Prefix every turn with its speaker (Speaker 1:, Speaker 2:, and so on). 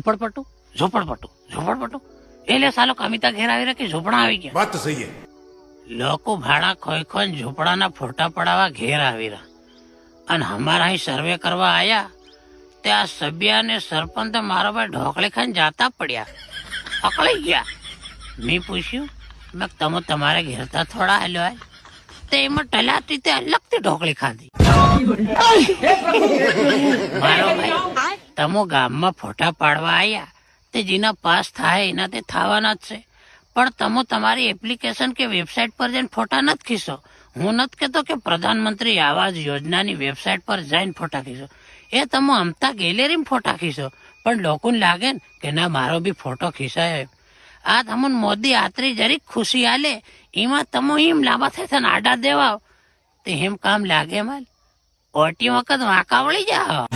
Speaker 1: ઝોપડપટ્ટુ ઝોપડપટ્ટુ ઝોપડપટ્ટુ એટલે સાલો કમિતા ઘેર આવી રહ્યા કે ઝોપડા આવી ગયા?
Speaker 2: વાત તો સહી હે.
Speaker 1: લોકો ભાડા ખોઈ ખોઈ ઝોપડાના ફોટા પડાવવા ઘેર આવી રહ્યા અને અમારા અહીં સર્વે કરવા આયા તે આ સભ્યા અને સરપંચ મારા ભાઈ ઢોકળી ખાઈને જાતા પડ્યા, અકળી ગયા. મેં પૂછ્યું, મેં તમે તમારે ઘેરતા થોડા હાલ્યો તે એમાં ટલાતી તે અલગથી ઢોકળી ખાધી. મારો ભાઈ તમે ગામમાં ફોટા પાડવા આયા તે જેના પાસ થાય એના તે થવાના જ છે, પણ તમે તમારી એપ્લિકેશન કે વેબસાઇટ પર જઈને ફોટા નથી ખીચો. હું નથી કહેતો કે પ્રધાનમંત્રી આવાસ યોજનાની વેબસાઇટ પર જઈને ફોટા ખીચો, એ તમે અમતા ગેલેરીમાં ફોટા ખીચો, પણ લોકોને લાગે ને કે ના મારો બી ફોટો ખીચાયો. આ તમને મોદી આતરી જરીક ખુશી આલે એમાં તમે એમ લાંબા થાય આડા દેવા તે એમ કામ લાગે માલ ઓટી વખત વાંકા વળી જાઓ.